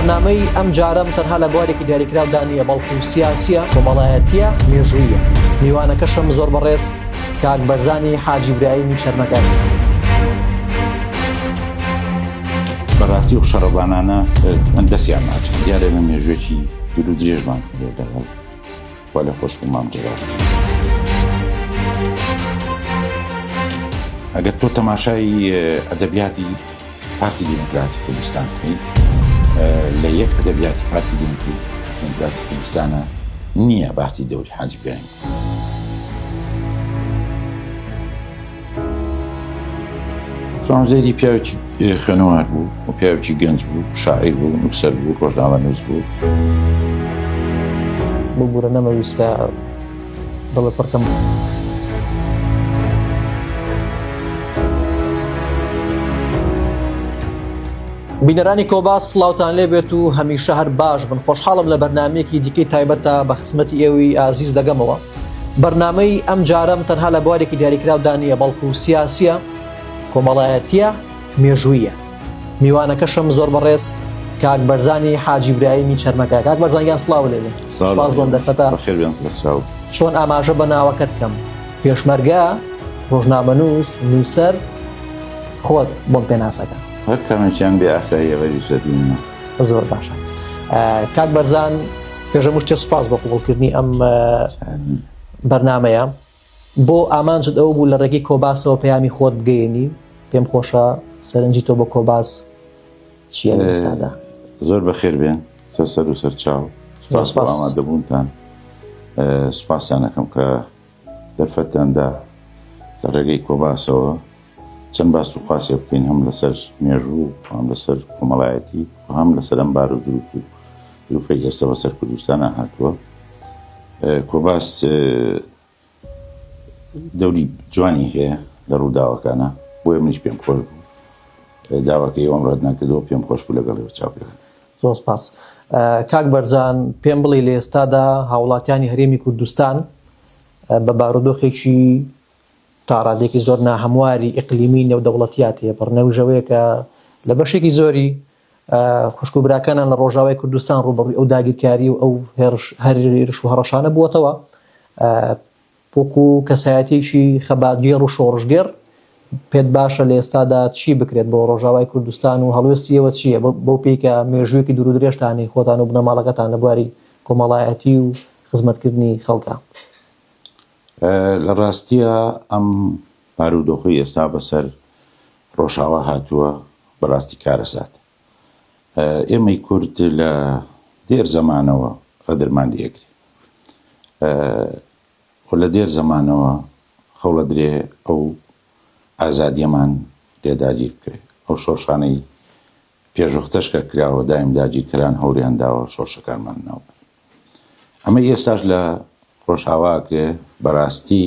بەرنامەی ئەم جارەم تەنها لە بوارێکی دیاریکراودا نیە بەڵکو سیاسیە کۆمەڵایەتیە مێژوویە. میوانەکەشم زۆر بەڕێز کاک بەرزانی حاجی برایمی چەرمەکانی. بەڕاستی و شەڕەبانانە من دەستیان ناچێت دیارە لە مێژوێکی دوور و درێژمان لەگەڵ وا لە خۆش بوومام جێراوە. ئەگەر تۆ تەماشای ئەدەبیاتی پارتی دیموکراتی کوردستان بکەیت لە یەک ئەدەبیاتی پارتی دیموکراتی کوردستانە نییە باسی دەوری حاجی برایم. فرانزێری پیاوێکی خوێنەوار بوو و پیاوێکی گەنج بوو، شاعیر بوو، نووسەر بوو، ڕۆژنامەنووس بوو. ببوورە نەمەویستکە دڵە پڕکەم. بینەرانی کۆباس سڵاوتان لێبێت و هەمیشە هەر باش بن. خۆشحاڵم لە بەرنامەیەکی دیکەی تایبەتە بە خزمەتی ئێوەی ئازیز دەگەمەوە. بەرنامەی ئەم جارەم تەنها لە بوارێکی دیاریکراودا نیە بەڵکو سیاسیە کۆمەڵایەتیە مێژوویە. میوانەکەشم زۆر بەڕێز کاک بەرزانی حاجی برایمی چەرمەکە. کاک بەرزانیان سڵاو لێبێ. سپاس بۆم دەرفەتە. بەخێر بێن سەرچاو. چۆن ئاماژە بە ناوەکەت کەم پێشمەرگە ڕۆژنامەنووس نووسەر خۆت بۆم پێناسەکە. هەر کامێکیان بێ ئاساییە وەریشەتینە. زۆر باشە. کاک بەرزان پێشەم شتێ سوپاس بۆ قوبوڵکردنی ئەم بەرنامەیە. بۆ ئامانجت ئەو بوو لە ڕێگەی کۆباسەوە پەیامی خۆت بگەیەنی. پێم خۆشە سەرنجی تۆ بۆ کۆباس چییە لە ئێستادا؟ زۆر بەخێر بێن سەر و سەرچاو. سپاس بۆ ئامادەبوونتان. سپاسیانەکەم کە دەرفەتاندا لە ڕێگەی کۆباسەوە چەند باس و خواسێ بکەین هەم لەسەر مێژوو هەم لەسەر کۆمەڵایەتی و هەم لەسەر ئەم بار و دروپەی ئێستا بەسەر کوردستانە هاتووە. کۆباس دەوری جوانی هەیە لە ڕووداوەکانە بۆیە منیش پێم خۆش بوو داواکەی ئەوم ڕەت ناکردەوە پێم خۆش بوو لەگەڵەوە چاو پێکەن. زۆر سپاس. کاک بەرزان پێم بڵێ لە ئێستادا هاوڵاتیانی هەرێمی کوردستان بە بارودۆخێکی تا ڕادێکی زۆر ناهەمواری ئیقلیمی نێودەوڵەتیات هەیە. بەڕنەوژەوەیە کە لە بەشێکی زۆری خوشکوبراکانان لە ڕۆژاوای کوردستان ڕوبەڕووی ئەو داگیرکاری و ئەو هەرێرش و هەڕەشانە بووەتەوە وەکو کەسایەتێکی خەباتگێڕ و شۆڕژگێڕ. پێت باشە لە ئێستادا چی بکرێت بۆ ڕۆژاوای کوردستان و هەڵوێستیەوە چییە بەو پێیکە مێژوویەکی دوور و درێژتانی خۆتان و بنەماڵەکەتان لە بواری کۆمەڵایەتی و خزمەتکردنی خەڵکە؟ لە ڕاستیە ئەم بارودۆخی ئێستا بەسەر ڕۆژاوا هاتووە بەڕاستی کارەسات. ئێمەی کورد لە دێر زەمانەوە قەدرمان لێکری و لە دێر زەمانەوە خەوڵە درێ ئەو ئازادیەمان لێداگیر بکرێت. ئەو شۆرشانەی پێشوەختەشکە کراوە دایم داگیرکەران هەوریان داوە شۆرشەکانمان ناوبەر. ئەمە ئێستاش لە ڕۆژاواکرێ بەڕاستی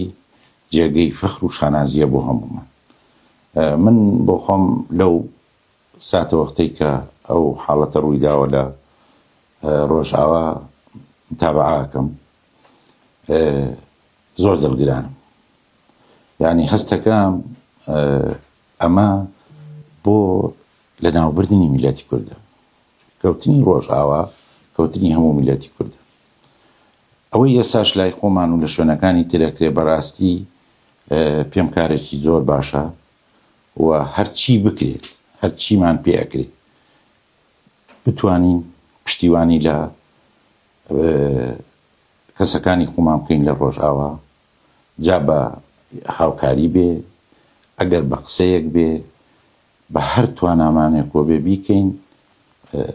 جێگەی فەخر و شانازیە بۆ هەموومان. من بۆ خۆم لەو ساتە وەختەی کە ئەو حاڵەتە ڕووی داوە لە ڕۆژاوا متابعاکەم زۆر دڵگرانم. یعنی هەستەکەم ئەمە بۆ لە ناوبردنی میلەتی کوردە، کەوتنی ڕۆژاوا کەوتنی هەموو میلەتی کوردە. ئەوەی ئێساش لای خۆمان و لە شوێنەکانی ترەکرێ بەڕاستی پێم کارێکی زۆر باشە و هەرچی بکرێت هەرچیمان پێ ئەکرێت بتوانین پشتیوانی لە کەسەکانی خۆمان بکەین لە ڕۆژاوا، جا بە هاوکاری بێ، ئەگەر بە قسەیەک بێ، بە هەر توانامانێک بۆ بێ بیکەین.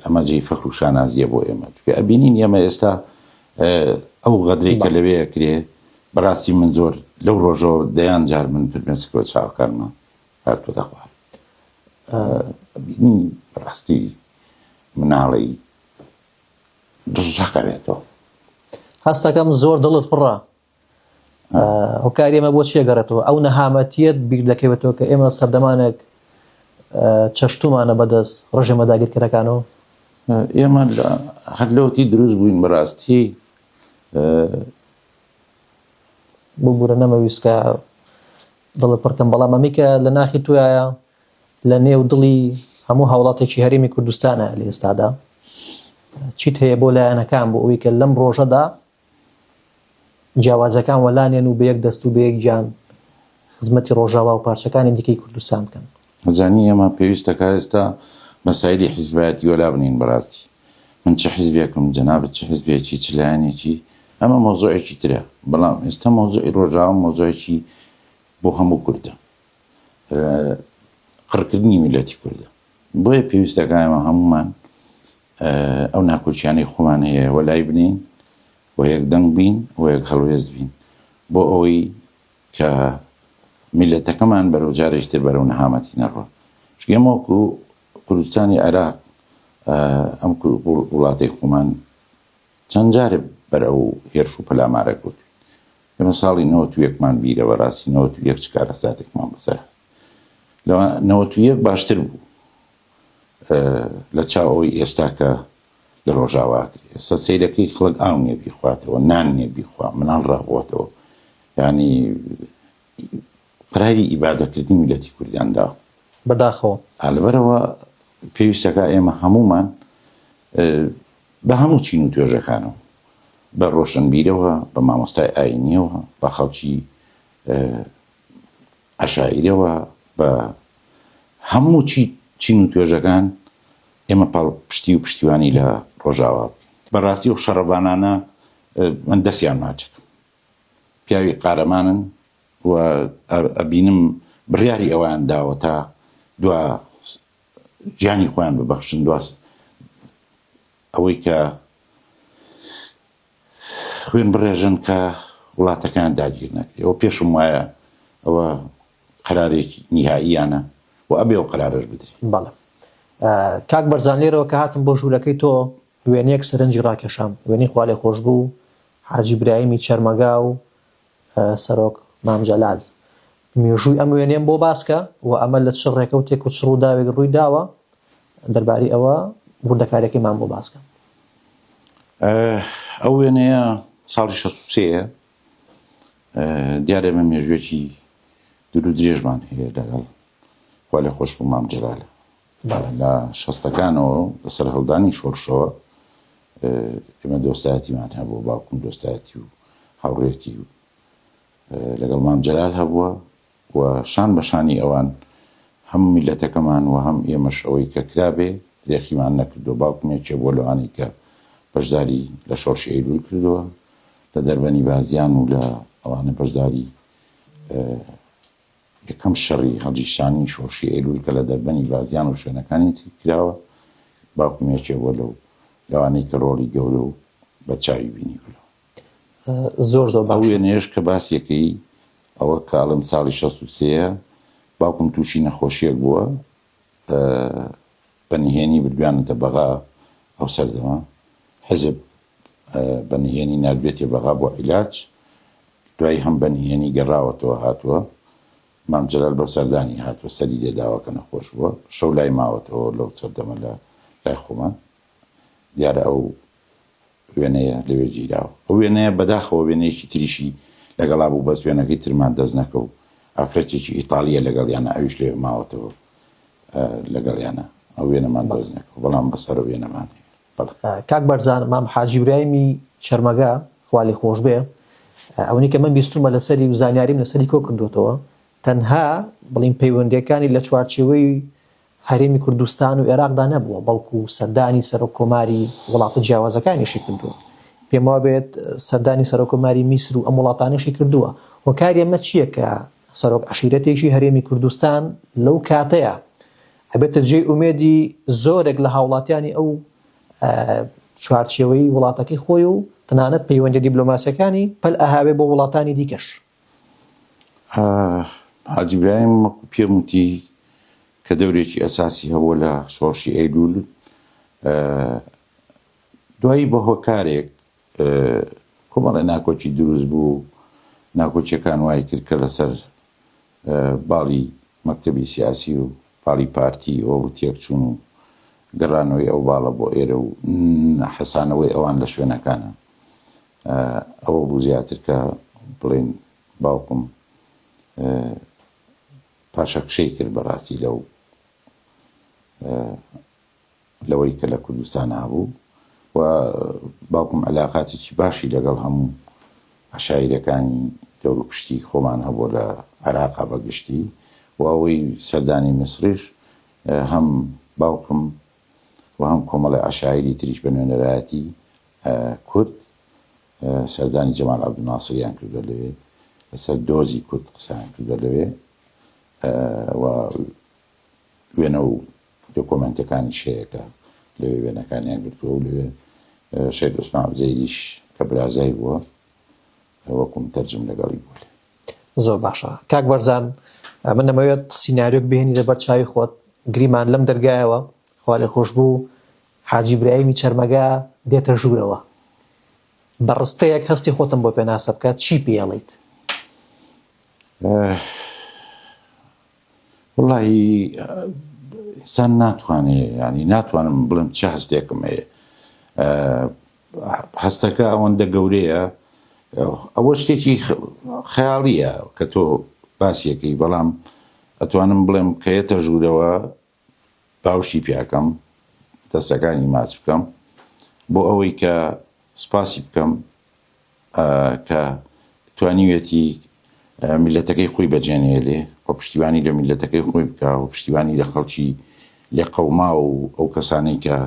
ئەمە جێی فەخر و شانازیە بۆ ئێمە. چونکە ئەبینین ئێمە ئێستا ئەو غەدرەی کە لەوێ ئەکرێ بەڕاستی من زۆر لەو ڕۆژەوە دەیان جار من پرمێسکەوە چاوەکانمە هاتووەتە خوار. بینی بەڕاستی مناڵی ڕقەبێتەوە. هەستەکەم زۆر دڵت پڕە. هۆکاری ئێمە بۆ چیە گەڕێتەوە؟ ئەو نەهامەتیەت بیر دەکەوێتەوە کە ئێمە سەردەمانێک چەشتومانە بەدەست ڕژێمە داگیرکەرەکانەوە. ئێمە هەر لەوتی دروست بووین بەڕاستی ببوورە نەمەویستکە دڵت پڕکەم. بەڵام ئەمیکە لە ناخی توایە لە نێو دڵی هەموو هاوڵاتێکی هەرێمی کوردستانە لە ئێستادا چیت هەیە بۆ لایەنەکان بۆ ئەوەی کە لەم ڕۆژەدا جیاوازەکان وەلانێن و بە یەک دەست و بە یەک گیان خزمەتی ڕۆژاوا و پارچەکانی دیکەی کوردستان بکەن. زانی ئێمە پێویستە کە ئێستا مەسایلی حیزبایەتی وەلا بنین بەڕاستی. من چه حیزبێکم جەنابەت چه حیزبێکی چ لایەنێکی ئەمە مۆزوعێکی ترە، بەڵام ئێستا مۆزوعی ڕۆژاوا مۆزوعێکی بۆ هەموو کوردە، قڕکردنی میلەتی کوردە. بۆیە پێویستەکە ئێمە هەمومان ئەو ناکۆچیانەی خۆمان هەیە وەلای بنین و یەک دەنگ بین و یەک هەڵوێز بین بۆ ئەوەی کە میلەتەکەمان بەرەو جارێکتر بەرەو نەهامەتی نەڕۆ. چونکە ئێمە وەکو کوردستانی عێراق ئەم وڵاتی خۆمان چەند جارێ بەرەو هێرش و پەلامارە کەوت. ئێمە ساڵی 91مان بیرە بەڕاستی 91 چ کارە ساتێکمان بەسەر 91 باشتر بوو لە چاو ئەوەی ئێستا کە لە ڕۆژاوا کرد. ئێستا سەیرەکەی خەڵک ئاو نییە بیخواتەوە، نان نییە بیخوا، مناڵ ڕابواتەوە، یعنی قراری ئیبادەکردنی میلەتی کوردیاندا بەداخەوە. لەبەرەوە پێویستەکە ئێمە هەمومان بە هەموو چین و توێژەکانەوە، بە ڕۆشنبیرەوە، بە مامۆستای ئاینیەوە، بە خەڵکی عەشائیرەوە، بە هەموو چین و توێژەکان ئێمە پشتی و پشتیوانی لە ڕۆژاوا بکەین. بەڕاستی و شەڕەبانانە من دەستیان ناچەکەم، پیاوی قارەمانن و ئەبینم بڕیاری ئەویان داوە تا دوا گیانی خۆیان ببەخشن، دواس ئەوەی کە خوێن بڕێژن کە وڵاتەکان داگیر نەکرێت. ئەوە پێشم وایە ئەوە قەرارێکی نیهاییانە و ئەبێ و قەرارەش بدرێت. بەڵێ کاک بەرزان لێرەوە کە هاتم بۆ ژوورەکەی تۆ وێنەیەک سەرنجی ڕاکێشام، وێنەی خوا لێ خۆش بوو، حاجی برایمی چەرمەگا و سەرۆک مام جەلال. مێژووی ئەم وێنەیەم بۆ باسکە و ئەمە لە چ ڕێکەوتێک و چ ڕووداوێک ڕووی داوە دەربارەی ئەوە وردەکارێکیمان بۆ باسکە. ئەو وێنەیە ساڵی 63 دیارە من مێژوێکی دوور و درێژمان هەیە لەگەڵ خوا لێ خۆش بوو مام جەلالە لە 60ەکانەوە لەسەر هەڵدانی شۆڕشەوە ئێمە دۆستایەتیمان هەبوو، باوکم دۆستایەتی و هاوڕێتی و لەگەڵ مام جەلال هەبووە و شان بە شانی ئەوان هەموو میلەتەکەمان و هەم ئێمەش ئەوەی کە کرابێ درێخیمان نەکردو. باوکمێکێ بۆ لەوانی کە بەشداری لە شۆڕشی ئەیلول کردووە لە دەربەنی بازیان و لە ئەوانە بەشداری یەکەم شەڕی هەڵگیرشانی شۆڕشی ئەیلول کە لە دەربەنی بازیان و شوێنەکانی کراوە. باوکمێکێ بۆ لەوانەی کە ڕۆڵی گەورە و بە چاوی بینی بوو. زۆر زۆر ئەو وێنەیەش کە باسیەکەی ئەوە کاڵم ساڵی 63 باوکم تووشی نەخۆشیەک بووە، بەنهێنی بردوانەتە بەغا ئەو سەردەما حزب بەنهێنی نردبێتێ بەغا بۆ عیلاج، دوای هەم بەنهێنی گەڕاوەتەوە هاتووە. مام جەلال بەو سەردانی هاتووە سەری لێداوە کە نەخۆش بووە، شەو لای ماوەتەوە لەو سەردەمە لە لای خۆمان. دیارە ئەو وێنەیە لەوێ گیراوە. ئەو وێنەیە بەداخەوە وێنەیەکی تریشی لەگەڵا بوو، بەس وێنەکەی ترمان دەست نەکە و ئافرەتێکی ئیتالیە لەگەڵ یانە ئەویش لێ ماوەتەوە لەگەڵ یانە ئەو وێنەمان دەست نەکە، بەڵام بەسەر وێنەمان هەیە. کاک بەرزان مام حاجی برایمی چەرمەگا خوا لێ خۆش بێ، ئەوەی کە من بیستومە لەسەری و زانیاریم لەسەری کۆ کردوێتەوە، تەنها بڵین پەیوەندیەکانی لە چوارچێوەی هەرێمی کوردستان و عێراقدا نەبووە، بەڵکو سەردانی سەرۆک کۆماری وڵاتە جیاوازەکانیشی کردووە. پێم وابێت سەردانی سەرۆک کۆماری میسر و ئەم وڵاتانیشی کردووە. و کاری ئەمە چییە کە سەرۆک عەشیرەتێکی هەرێمی کوردستان لەو کاتەیە ئەبێتە جێی ئومێدی زۆرێک لە هاوڵاتیانی ئەو چوارچێوەی وڵاتەکەی خۆی و تەنانەت پەیوەندی دیبلۆماسیەکانی پەل ئەهاوێ بۆ وڵاتانی دیکەش. حاجی برایم پێم وتی کە دەورێکی ئەساسی هەبووە لە شۆڕشی ئەیلول، دوایی بە هۆکارێک کۆمەڵە ناکۆچی دروست بوو، ناکۆچیەکان وای کرد کە لەسەر باڵی مەکتەبی سیاسی و باڵی پارتی ئەوە تێکچوون و گەڕانەوەی ئەو باڵە بۆ ئێرە و حەسانەوەی ئەوان لە شوێنەکانە. ئەوە بوو زیاتر کە بڵێن باوکم پاشە قشەی کرد بەڕاستی لەوەی کە لە کوردستان هەبوو و باوکم علااقاتێکی باشی لەگەڵ هەموو عەشایرەکانی دەور و پشتی خۆمان هەبووە لە عێراقا بەگشتی و ئەوەی سەردانی میسریش هەم باوکم و هەم کۆمەڵی عەشایری تریش بە نوێنەرایەتی کورد سەردانی جەمال عەبدولناسریان کردووە لەوێ لەسەر دۆزی کورد قسەیان کردووە لەوێ و وێنە و دۆکۆمەنتەکانی شەیەکە لەوێ وێنەکانیان گرتووە و لەوێ شەید عوسمان عوزەیریش کە برازای بووە وەکوم تەرجم لەگەڵی بووە. زۆر باشە کاک بەرزان من دەمەوێت سیناریۆک بهێنی لەبەر چاوی خۆت گریمان لەم دەرگایەوە خوا لێ خۆش بوو حاجی برایمی چەرمەگا دێتە ژوورەوە بەڕستەیەک هەستی خۆتم بۆ پێناسە بکات چی پێڵیت؟ وڵی ئینسان ناتوانێت ینی ناتوانم بڵم چه هەستێکم هەیە هەستەکە ئەوەندە گەورەیە ئەوە شتێکی خەیاڵیە کە تۆ باسیەکەی بەڵام ئەتوانم بڵێم کە یەتە ژوورەوە باوشی پیاکەم دەستەکانی ماچ بکەم بۆ ئەوەی کە سوپاسی بکەم کە توانیوێتی میلەتەکەی خۆی بەجێنێ لێ و پشتیوانی لە میلەتەکەی خۆی بکە و پشتیوانی لە خەڵکی لێ قەوما و ئەو کەسانەی کە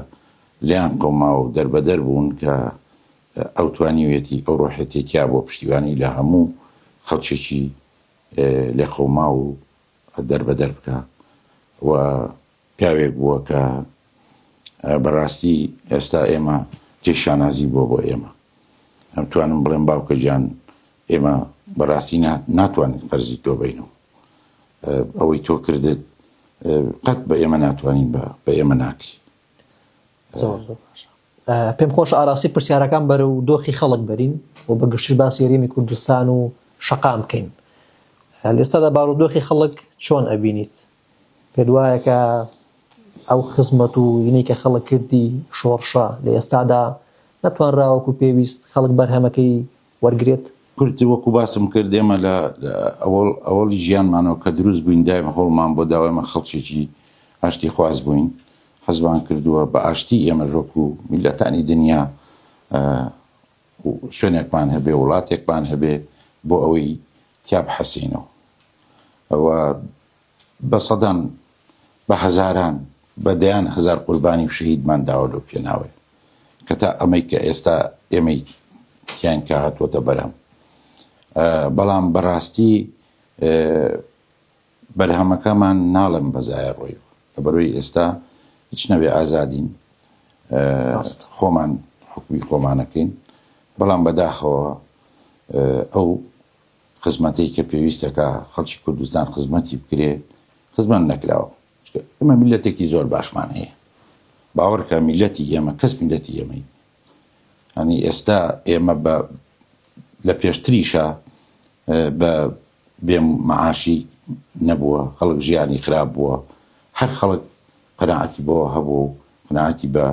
لیان قەوما و دەربەدەر بوون کە ئەو توانیوێتی ئەو ڕۆحێتێکیا بۆ پشتیوانی لە هەموو خەڵکێکی لێ قەوما و دەربەدەر بکە و پیاوێک بووە کە بەڕاستی ئێستا ئێمە جێشانازی بۆ ئێمە توانم بڵێم باوکە گیان ئێمە بەڕاستی ناتوانین قەرزی تۆ بینەوە ئەوەی تۆ کردت قەت بە ئێمە ناتوانین بە ئێمە ناکری. پێم خۆش ئاراستی پرسیارەکان بەرە و دۆخی خەڵک بەرین و بە گشتش باسی هەرێمی کوردستان و شەقام بکەین لێستادا بارودۆخی خەڵک چۆن ئەبینیت؟ پێت وایە کە ئەو خزمەت و ینەی کە خەڵک کردی شۆڕشە لە ئێستادا نەتوانراوەکو پێویست خەڵک بەرهەمەکەی وەرگێت؟ کورتی وەکو باسم کرد ئێمە لە ئەوڵی ژیانمانەوە کە دروست بووین دایم هەوڵمان بۆ داوایمە خەڵکێکی ئاشتی خواز بووین حەزمان کردووە بە ئاشتی ئێمە ژۆک و میلەتانی دنیا شوێنێکمان هەبێ وڵاتێکمان هەبێ بۆ ئەوەی تیا بحەسینەوە ئەوە بە سەدان بە هەزاران بە دەیان هەزار قوربانی و شەهیدمان داوە لەو پێناوێ کە تا ئەمەی کە ئێستا ئێمەی تیان کە هاتووەتە بەرهەم بەڵام بەڕاستی بەرهەمەکەمان ناڵم بەزایە ڕۆی لەبەرەوەی ئێستا هیچ نەبێ ئازادین خۆمان حکمی خۆمانەکەین بەڵام بەداخەوە ئەو خزمەتەی کە پێویستەکە خەڵکی کوردستان خزمەتی بکرێ خزمەت نەکراوە ئێمە میلەتێکی زۆر باشمان هەیە باوەڕکە میلەتی ئێمە کەس میلەتی ئێمەی هەنی ئێستا ئێمە لە پێشتریشە بە بێ مەعاشی نەبووە خەڵک ژیانی خراپ بووە هەر خەڵک قەناعەتی بۆ هەبوو قەناعەتی بە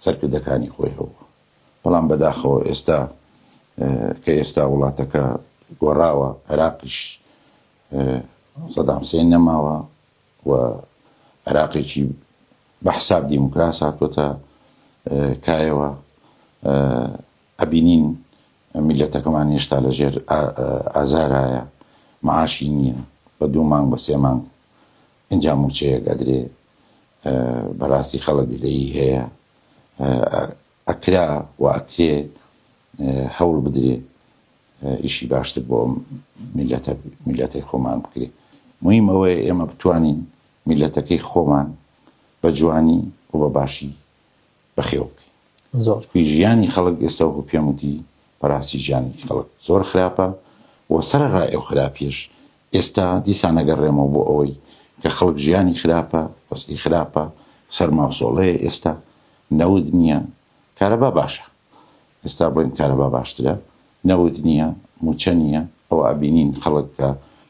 سەرکردەکانی خۆی هەبوو بەڵام بەداخەوە ئێستا کە ئێستا وڵاتەکە گۆڕاوە عێراقیش سەدام حوسێن نەماوە و عێراقێکی بە حساب دیموکراس هاتووەتە کایەوە ئەبینین میلەتەکەمان هێشتا لەژێر ئازارایە مەعاشی نییە بە 2 مانگ بە 3 مانگ اینجا موچەیەک ئەدرێ بەڕاستی خەڵک لەی هەیە ئەکرا و ئەکرێ هەوڵ بدرێ ئیشی باشتر بۆ میلەتەی خۆمان بکرێ مهم ئەوەیە ئێمە بتوانین میلەتەکەی خۆمان بە جوانی و بە باشی بەخێو بکەین زۆر ژیانی خەڵک ئێستا و پێم وتی بەڕاستی ژیانی خەڵک زۆر خراپە و سەرڕای ئەو خراپیش ئێستا دیسان نەگەڕێمەوە بۆ ئەوەی کە خەڵک ژیانی خراپە وەسی خراپە سەرماوسۆڵەیە ئێستا نەود نییە کارەبا باشە ئێستا بڵین کارەبا باشترە نەود نییە موچە نییە ئەوە ئەبینین خەڵک کە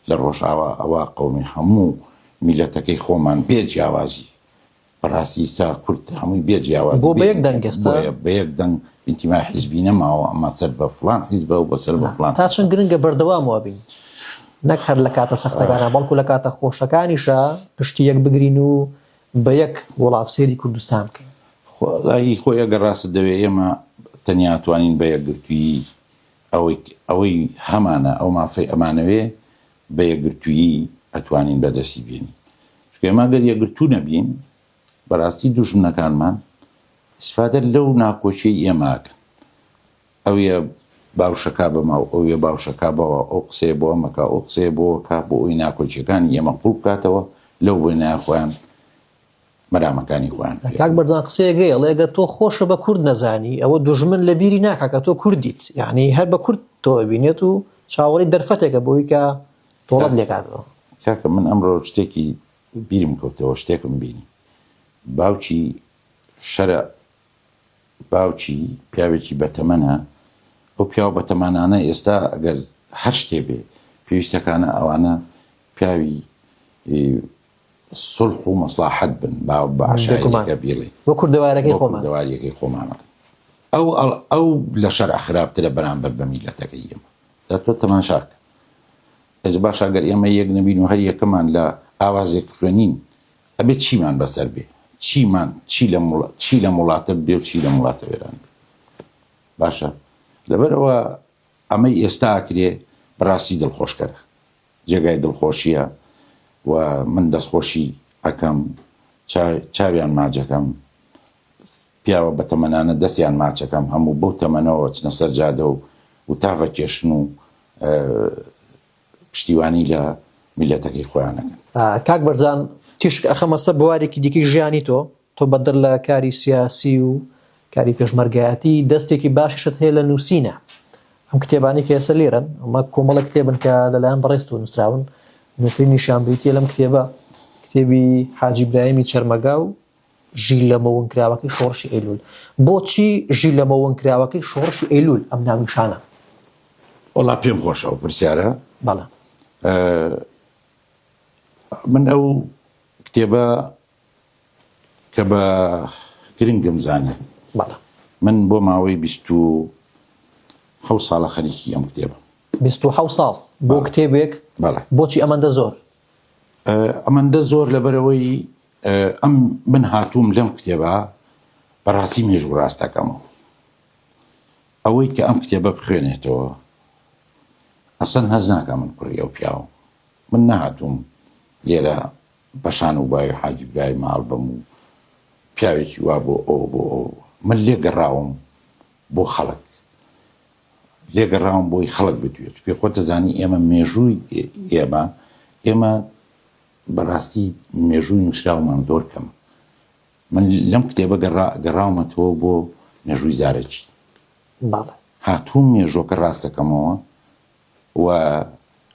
لە ڕۆژئاوا ئەوە قەومی هەموو میلەتەکەی خۆمان بێ جیاوازی بەڕاستی ئێستا کورد هەمووی بێ جیاوازی بۆ بە یەک دەنگ ئێستا بە یەک دەنگ ئینتیمای حیزبی نەماوە ئەمە سەر بە فڵان حیزبە و بەسەر بە فڵان تا چەند گرنگە بەردەوامەوە بین نەک هەر لە کاتە سەختەکانە بەڵکو لە کاتە خۆشەکانیشە پشتی یەک بگرین و بە یەک وڵات سێری کوردستان بکەین خۆی ئەگەر ڕاست دەوێت ئێمە تەنیا توانین بە یەکگرتوویی ئەوەی هەمانە ئەو مافەی ئەمانەوێ بە یەکگرتوویی ئەتوانین بەدەستی بێنین چونکە ئێمە ئەگەر یەکگرتوو نەبین بەڕاستی دوژمنەکانمان استفادە لەو ناکۆچیی ئێماکەن ئەویە باوشەکە بەماو ئەویە باوشەکە بەوە ئەو قسەیە بۆ ئەمەکە ئەو قسەیە بۆەکە بۆ ئەوی ناکۆچیەکانی ئێمە قوڵ بکاتەوە لەو بۆی خۆیان مەرامەکانی خۆیان کاک بەرزان قسەیەگەی ئەڵێ ئەگەر تۆ خۆشە بە کورد نەزانی ئەوە دوژمن لە بیری ناکە کە تۆ کوردیت یعنی هەر بە کورد تۆ بینێت و چاوەڕی دەرفەتێکە بۆی کە تۆڵەت لێکاتەوە. کاکە من ئەمڕۆ شتێکی بیرم کەوتەوە شتێکم بینی باوکی شەرە باوکی پیاوێکی بەتەمەنە ئەو پیاو بەتەمانانە ئێستا ئەگەر هەر شتێ بێ پێویستەکانە ئەوانە پیاوی سڵح و مەسلاحەت بن بە عشایەکە بێڵێ وە کوردەوارەکەی خۆمان کوردەواریەکەی خۆمانە ئەو لە شەرع خراپترە بەرامبەر بە میلەتەکەی ئێمە دا تۆ تەماشاکە ئەز باش ئەگەر ئێمە یەک نەبین و هەر یەکەمان لە ئاوازێک بخوێنین ئەبێ چیمان بەسەر بێ چی لە وڵاتە بێ و چی لە وڵاتە وێران بێ باشە لەبەرەوە ئەمەی ئێستا ئاکرێ بەڕاستی دڵخۆشکەرە جێگای دڵخۆشیە و من دەستخۆشی ئەەکەم چاویان ماجەکەم پیاوە بە تەمەنانە دەستیان ماچەکەم هەموو بەو تەمەنەوە چنە سەر جادە و تاڤە کێشن و پشتیوانی لە میلەتەکەی خۆیانەکەن. کاک بەرزان تیشک ئەخەمەسە بوارێکی دیکەی ژیانی تۆ بەدەر لە کاری سیاسی و کاری پێشمەرگایەتی دەستێکی باشیشت هەیە لە نووسینە ئەم کتێبانی کە ئێستا لێرن ئەمە کۆمەڵە کتێبن کە لەلایەن بەڕێست و نووسراون نوێترین نیشانبریتیە لەم کتێبە کتێبی حاجی برایمی چەرمەگا و ژی لە مەونکراوەکەی شۆڕشی ئەیلول. بۆچی ژی لە مەونکراوەکەی شۆڕشی ئەیلول ئەم ناونیشانە؟ وەڵا پێم خۆشە ئەو پرسیارە. بەڵێ من ئەو کتێبە کە بە گرنگم زانێ من بۆ ماوەی 27 ساڵە خەریکی ئەم کتێبە. 27 ساڵ بۆ کتێبێک؟ بۆچی ئەمەندە زۆر؟ ئەمەندە زۆر لەبەرەوەی ئەم من هاتووم لەم کتێبە بەڕاستی مێژوو ڕاستەکەمەوە ئەوەی کە ئەم کتێبە بخوێنێتەوە ئەسەن هەز ناکە من کوڕی ئەو پیاوە من نەهاتووم لێرە بەشان و بای حاجی برای ماڵ بم و پیاوێکی وا بۆ ئەو من لێگەڕاوم بۆ خەڵک لێگەڕاوم بۆی خەڵک بتوێت چکە خۆتە زانی ئێمە مێژووی ئێمە بەڕاستی مێژووی نووسراومان زۆر کەم من لەم کتێبە گەڕاومەتەوە بۆ مێژووی زارەکی هاتووم مێژۆکە ڕاستەکەمەوە و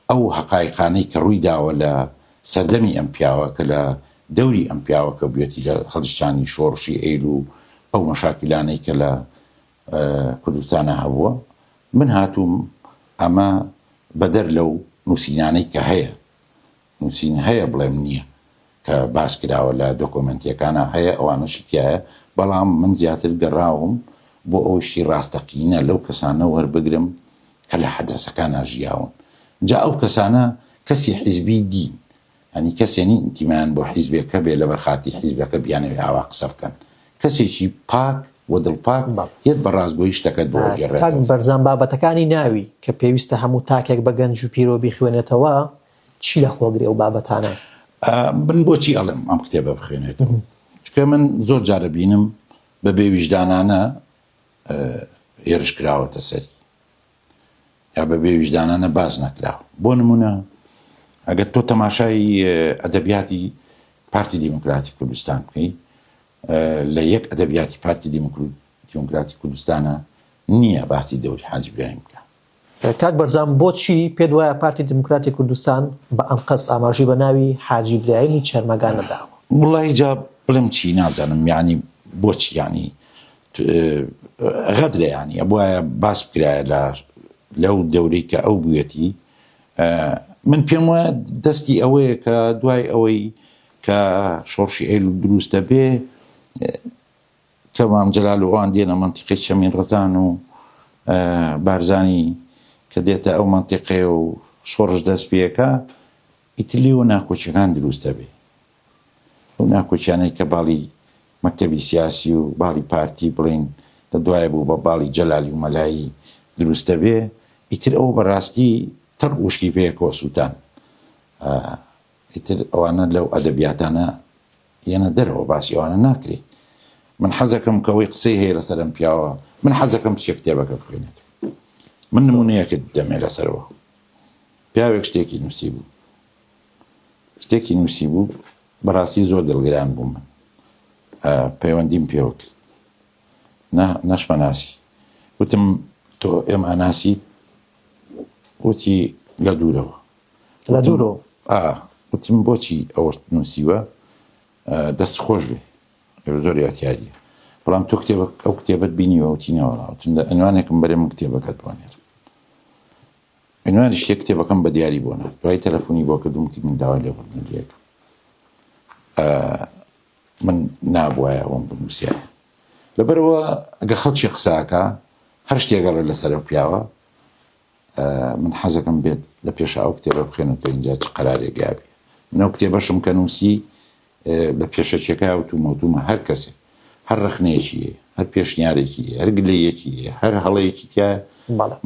ئەو حەقایقانەی کە ڕووی داوە لە سەردەمی ئەم پیاوە کە لە دەوری ئەم پیاوە کە بێتی لە هەڵشانی شۆڕشی ئەیل و ئەو مەشاکلانەی کە لە کوردستانە هەبووە من هاتووم ئەمە بەدەر لەو نووسینانەی کە هەیە نووسین هەیە بڵێم نییە کە باس کراوە لە دۆکۆمنتیەکانە هەیە ئەوانە شتیایە بەڵام من زیاتر گەڕاوم بۆ ئەوشتی ڕاستەقینە لەو کەسانە وەربگرم کە لە حەدەسەکانە ژیاون جا ئەو کەسانە کەسی حیزبی دین ئەنی کەسێنی ئینتیمان بۆ حیزبێکە بێ لە بەرخاتی حیزبەکە بیانەوێ ئاوا قسە بکەن کەسێکی پاک و دڵپاک یەت بە ڕاستگۆیی شتەکەت بۆ گەڕێت. کاک بەرزان بابەتەکانی ناوی کە پێویستە هەموو تاکێک بە گەنج و پیرۆ بخوێنێتەوە چی لە خۆگرێ و بابەتانە؟ من بۆچی ئەڵێم ئەم کتێبە بخوێنێتەوە چکە من زۆر جارە بینم بە بێویژدانانە هێرش کراوەتە سەری یا بە بێویژدانانە باز نەکراوە. بۆ نمونە ئەگەر تۆ تەماشای ئەدەبیاتی پارتی دیموکراتی کوردستان بکەی لە یەک ئەدەبیاتی پارتی دیموکراتی کوردستانە نییە باسی دەوری حاجی برایم بکە. کاک بەرزان بۆچی پێت وایە پارتی دیموکراتی کوردستان بە ئەم قەست ئاماژەی بە ناوی حاجی برایمی چەرمەگا نەداوە؟ وڵی جا بڵێم چی نازانم یعنی بۆچی ینی غەدرە ینی ئەبوایە باس بکرایە لەو دەورەی کە ئەو بوویەتی من پێم وایە دەستی ئەوەیە کە دوای ئەوەی کە شۆڕشی ئەیل دروستە بێ کە مام جەلالوان دێنە منتیقی شەمین ڕەزان و بارزانی کە دێتە ئەو منتیقەیە و شۆڕش دەست پێەکە ئیتلی و ناکۆچیەکان دروستە بێ ئەو ناکۆچیانەی کە باڵی مەکتەبی سیاسی و باڵی پارتی بڵین دەدوایە بوو بە باڵی جەلالی و مەلایی دروستە بێ ئیتر ئەو بەڕاستی تەڕ وشکی پێیەکەوە سووتان ئیتر ئەوانە لەو ئەدەبیاتانە یەنە دەرەوە باسی ئەوانە ناکرێ من حەزەکەم کەەوەی قسەی هەیە لەسەرم پیاوە من حەزەکەم چێ کتێبەکە بخوێنێت من نمونەیەکت دەمێ لەسەرەوە پیاوێک شتێکی نووسی بوو بەڕاستی زۆر دڵگران بوو من پەیوەندیم پێوە کرد نەشمەناسی وتم تۆ ئێمە ناسیت وتی لە دوورەوە وتم بۆچی ئەوەشت نووسیوە دەست خۆش بێ زۆر یاتیادیە بەڵام تۆ ئەو کتێبەت بینیوە وتینەوە ئەنوانێکم بەرێم کتێبەکەت بوانێت ئەنوانی شتێک کتێبەکەم بە دیاری بۆنە دوای تەلەفۆنی بۆ کردومتی من داوای لێ بڵێکم من نابوایە ئەوم بنووسایە لەبەرەوە ئەگە خەڵکی قساکە هەر شتێگەڕێ لەسەر پیاوە من حەزەکەم بێت لە پێش ئەو کتێبە بخێنێتەوە اینجا چ قەرارێک یابێ منەو کتێبەشم کە نووسی لە پێشەچێکە وتومە هەر کەسێک هەر ڕخنەیەکی هەر پێشنیارێکی هەر گلەیەکی هەر هەڵەیەکی تیا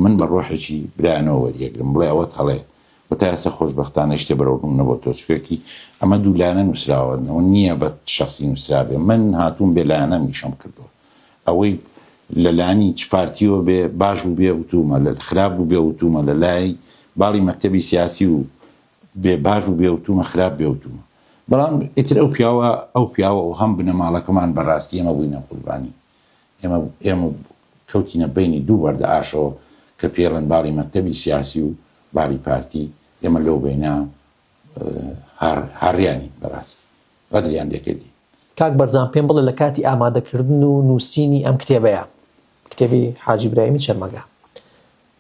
من بە ڕۆحێکی برانەوە وەریەگرم بڵێ ئەوەت هەڵەیە بە تا ئێستا خۆشبەختانە شتێ بەرەوەم نەبوو تۆ چکێکی ئەمە دوولانە نووسراوەنەوە نییە بە شخصی نووسرا بێ من هاتووم بێ لایەنە میشەم کردەوە ئەوەی لە لانی چ پارتیەوە بێ باش بوو بێ وتومە لە خراپ بوو بێ وتومە لە لای باڵی مەکتەبی سیاسی و بێ باش بوو بێ وتومە خراپ بێ وتومە بەڵام ئیتر ئەو پیاوە و هەم بنەماڵەکەمان بەڕاستی ئێمە بووینە قوربانی ئێمە کەوتینە بینی دوو بەردە ئاشەوە کە پێڵەن باڵی مەکتەبی سیاسی و باڵی پارتی ئێمە لەو بینە هاڕیانی بەڕاستی غەدریان لێکردی کاک بەرزان پێم بڵێ لە کاتی ئامادەکردن و نووسینی ئەم کتێبەیە کتێبی حاجی برایمی چەرمەگا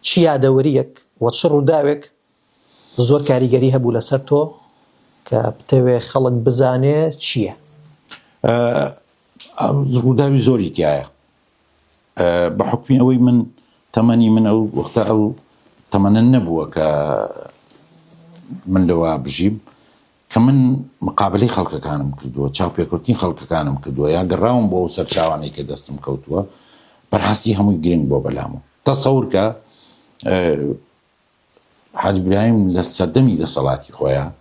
چی یادەوەریەک وە چ ڕووداوێک زۆر کاریگەری هەبوو لەسەر تۆ کە بتەوێ خەڵک بزانێ چییە؟ ڕووداوی زۆری تایە بە حکمی ئەوەی من تەمەنی من ئەو وەختە ئەو تەمەنە نەبووە کە من لەوە بژیم کە من مقابلەی خەڵکەکانم کردووە چاوپێکەوتنی خەڵکەکانم کردووە یا گەڕاوم بۆ سەر چاوانەی کە دەستم کەوتووە بەرهەستی هەمووی گرنگ بۆ بەلامەوە تەسەور کە حاج برایم لە سەردەمی دەسەڵاتی خۆیان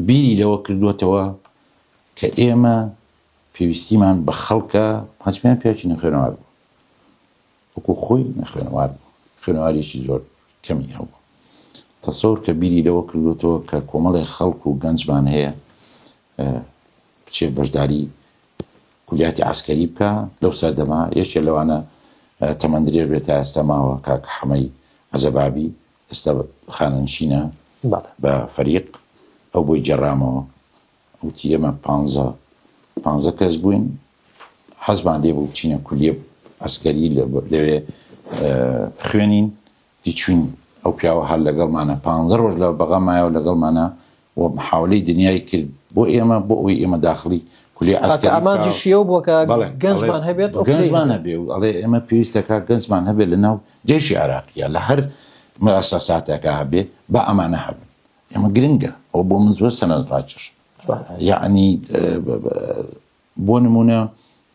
بیری لەوە کردووەتەوە کە ئێمە پێویستیمان بە خەڵکە حاجمیان پیاچی نەخوێنەوار بوو وەکو خۆی نەخوێنەوار بوو خوێنەواریەکی زۆر کەمی هەبوو تەسەور کە بیری لەوە کردوێتەوە کە کۆمەڵی خەڵک و گەنجمان هەیە بچێ بەشداری کولیاتی عسکەری بکە لەو سەردەما یەکێ لەوانە تەمەندرێر بێت تا ئێستا ماوە کاکە حەمەی عەزەبابی ئێستا خانەنشینە بە فەریق ئەو بۆی جێڕامەوە وتی ئێمە 15 کەس بووین حەزمان لێ بوو بچینە کولیە عسکەری لەوێ خوێنین دیچوین ئەو پیاوە هەر لەگەڵمانە 15 ڕۆژ لە بەغا مایەوە لەگەڵمانە و محاولەی دنیای کرد بۆ ئێمە بۆ ئەوی ئێمە داخلی کولی عسکەری ئامانجی شیەو بووە کە گەنجمان هەبێت گەنجمان هەبێ و ئەڵێ ئێمە پێویستەکە گەنجمان هەبێت لەناو جێشی عێراقیە لە هەر مؤسساتێکە هەبێ بە ئەمانە هەبن ئێمە گرنگە ئەو بۆ من زۆر سەنەد ڕاکێش یعنی بۆ نمونە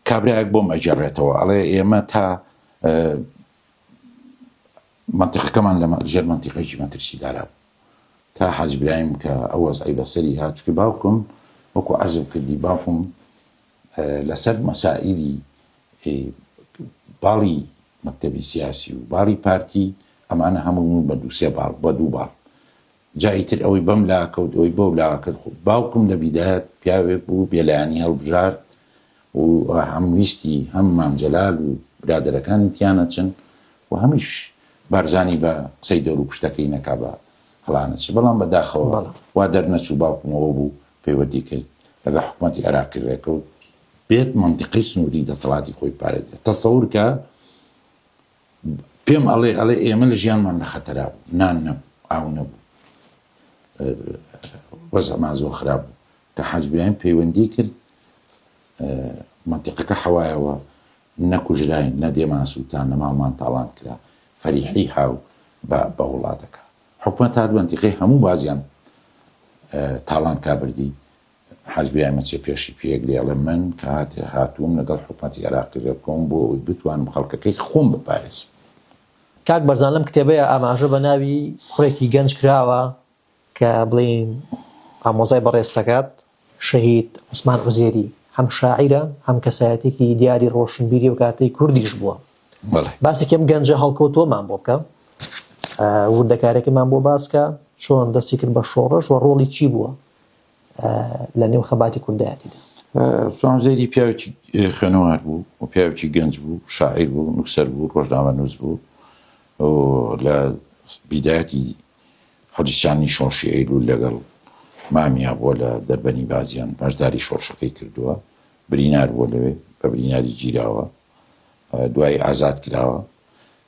کابرایەک بۆم ئەجێڕێتەوە ئەڵێ ئێمە تا منتیقەکەمان لە ژێر منتیقەیەکی مەترسیدارا بوو تا حاج برایم کە ئەو وەزعی بەسەری هات چونکە باوکم وەکو عەرزم کردی باوکم لەسەر مەسائیلی باڵی مەکتەبی سیاسی و باڵی پارتی ئەمانە هەموو بە دووسێ باڵ بە دوو باڵ جاییتر ئەوەی بەم لاکەوت ئەوەی بەو لاکەت باوکم لە بیدایەت پیاوێک بوو بێلایانی هەڵبژارد و هەمویستی هەم مامجەلال و برادەرەکانی تیانە چن و هەمیش بارزانی بە قسەی دەور و پشتەکەی نەکا بە هەڵانە چ بەڵام بەداخەوە وا دەرنەچوو باوکمەوە بوو پەیوەندی کرد لەگە حکومەتی عێراقی ڕێکەوت بێت منتیقەی سنووری دەسەڵاتی خۆی پارێزێت تەسەور کە پێم ئەڵێ ئێمە لە ژیانمان لە خەتەرا بوو نان نەبوو ئاو نەبوو وەزعمان زۆر خراپ بوو کە حاج برایم پەیوەندی کرد منتیقەکە حەوایەوە نەکوژراین نەدێمان سووتان نەماڵمان تاڵان کرا فەریحی هاو بە وڵاتەکە حکومەت هات منتیقەی هەموو بازیان تاڵان کابردی حەزبی ئەمەچێ پێشی پێگرێڵە من کە هاتووم لەگەڵ حکوومەتی عێراقی لێ بکەم بۆ ئەوی بتوانم خەڵکەکەی خۆم بپارێزم. کاک بەرزان لەم کتێبەیە ئاماژە بە ناوی کوڕێکی گەنج کراوە کە بڵێن ئامۆزای بەڕێستەکات شەهید عوسمان عوزێری هەم شاعیرە هەم کەسایەتێکی دیاری ڕۆشنبیری و کاتەی کوردیش بووە. باسێکم گەنجە هەڵکەوتۆمان بۆ بکە وردەکارێکمان بۆ باسکە چۆن دەستی کرد بە شۆڕش و ڕۆڵی چی بووە لە نێو خەباتی کوردایەتیدا. عوسمان عوزێری پیاوێکی خوێنەوار بوو و پیاوێکی گەنج بوو، شاعیر بوو، نووسەر بوو، ڕۆژنامەنووس بوو و لە بیدایەتی هەڵگیرانی شۆڕشی ئەیلول لەگەڵ مامیا بووە لە دەربەنی بازیان بەشداری شۆڕشەکەی کردووە، برینار بووە لەوێ بە بریناری گیراوە، دوایی ئازاد کراوە،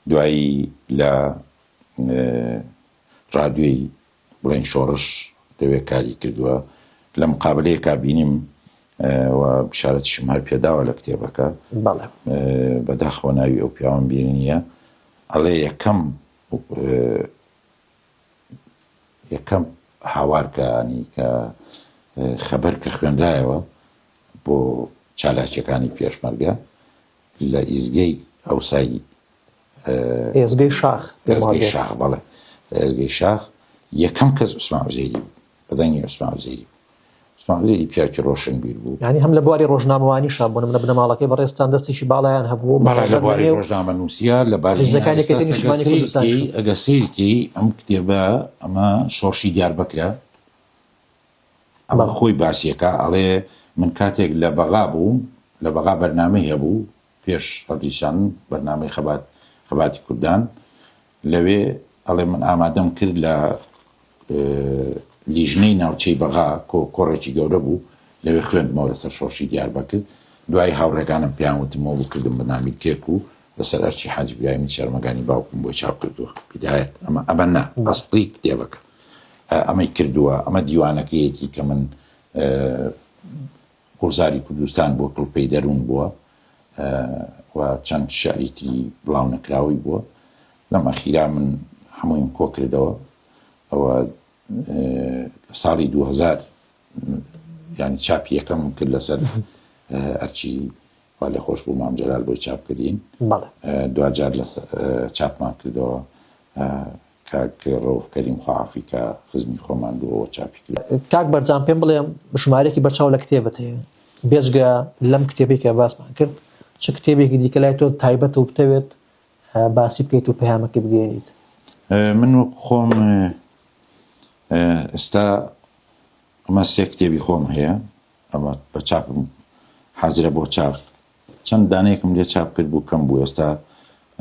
دوایی لە ڕادیۆی بڵێن شۆڕش لەوێ کاری کردووە. لە مقابلەیەکا بینیم و بشارەتیشم هەر پێداوە لە کتێبەکە بەداخەوە ناوی ئەو پیاوەم بیر نییە، ئەڵێ یەکەم هاوارکانی کە خەبەر کە خوێنرایەوە بۆ چالاکیەکانی پێشمەرگە لە ئیزگەی ئەوسایی ئێزگەی شاخ بەڵێ ئێزگەی شاخ یەکەم کەس عوسمان عوزێری بوو، بەدەنگی عوسمان عوزێری بوو. عوسمان عوزێری پیاوێکی ڕۆشنبیر بوو، یعنی هەم لە بواری ڕۆژنامەوانی شابوونم لە بنەماڵەکەی بەڕێستان دەستێکی باڵایان هەبوو لە بواری ڕۆژنامەنووسیە لە ئەگە سیرکی ئەم کتێبە ئەمە شۆڕشی دیاربەکرە ئەمە خۆی باسیەکە ئەڵێ من کاتێک لە بەغا بووم لە بەغا بەرنامەی هەبوو پێش هەڵگیرشان بەرنامەی خەباتی کوردان لەوێ ئەڵێ من ئامادەم کرد لە لیژنەی ناوچەی بەغا کۆڕێکی گەورە بوو لەوێ خوێندمەوە لەسەر شۆڕشی دیاربەکر. دوای هاوڕێکانم پیان وتمەوە بوو کردم بەنامی کێک و لەسەر ئەرچی حاجی برایمی شەرمەگانی باوکم بۆ چاپ کردووە بدایەت ئەمە نا ئەسڵی کتێبەکە ئەمەی کردووە. ئەمە دیوانەکەیەتی کە من گۆزاری کوردستان بۆ کڵپەی دەروون بووە و چەند شعری تری بڵاو نەکراوی بووە. لەم ئەخیرا من هەموویم کۆ کردەوە ئەوە ساڵی 2000 ینی چاپی یەکەم کرد لەسەر ئەرچی وا لێ خۆش بوو مام جەلال بۆی چاپ کردین، دوجار لە چاپمان کردەوە کاک ڕەوف کەریم خواعافی کە خزمی خۆمان بووەوە چاپی کرد. کاک بەرزان پێم بڵێم ژمارەیەکی بەرچاو لە کتێبت هەیە بێجگە لەم کتێبێک کە باسمان کرد چ کتێبێکی دیکە لای تۆ تایبەت و بتەوێت باسی بکەیت و پەیامەکە بگەێنیت؟ من وەکو خۆم ئێستا ئەمە سێ کتێبی خۆم هەیە، ئەمە بە چاپم حەزرە بۆ چاپ، چەند دانەیەکم لێ چاپ کرد بوو کەم بوو، ئێستا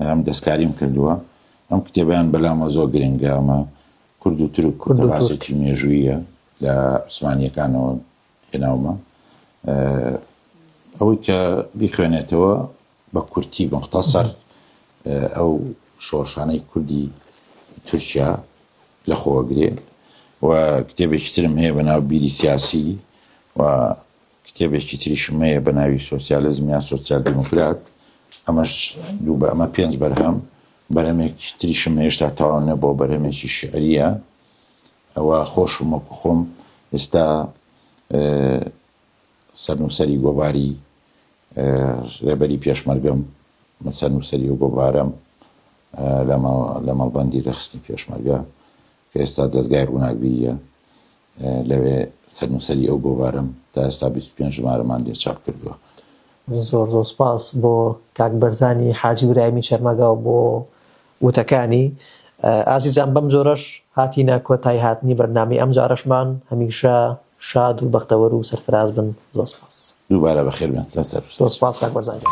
ئەم دەستکاریم کردووە. ئەم کتێبیان بەلامە زۆر گرنگە، ئەمە کورد و تورک باسێکی مێژوویە لە عوسمانیەکانەوە هێناومە، ئەوەی کە بیخوێنێتەوە بە کورتی مختصر ئەو شۆڕشانەی کوردی تورکیا لە خۆوەگرێ. و کتێبێکی ترم هەیە بە ناو بیری سیاسی و کتێبێکی تریشم هەیە بە ناوی سۆسیالیزم یان سۆسیال دیموکرات. ئەمەش دوو بە ئەمە 5 بەرهەم. بەرهەمێکی تریشم هێشتا تەواو نەبووە بۆ بەرهەمێکی شعریە. ئەوە خۆشم وەکو خۆم ئێستا سەرنووسەری گۆباری ڕێبەری پێشمەرگەم سەرنووسەری و گۆبارەم لە مەڵبەندی ڕەخستی پێشمەرگە کە ئێستا دەستگای ڕووناکبیریە لەوێ سەرنووسەری ئەو گۆبارەم تا ئێستا 25 ژمارەمان لێ چاپ کردووە. زۆر زۆر سپاس بۆ کاک بەرزانی حاجی برایمی شەرمەگا و بۆ وتەکانی. ئازیزان بەم جۆرەش هاتینە کۆتایی هاتنی بەرنامەی ئەم جارەشمان هەمیشە شاد و بەختەوەر و سەرفراز بن. زۆر سپاس. دووبارە بەخێر بێن. زۆر سپاس کاک بەرزانی.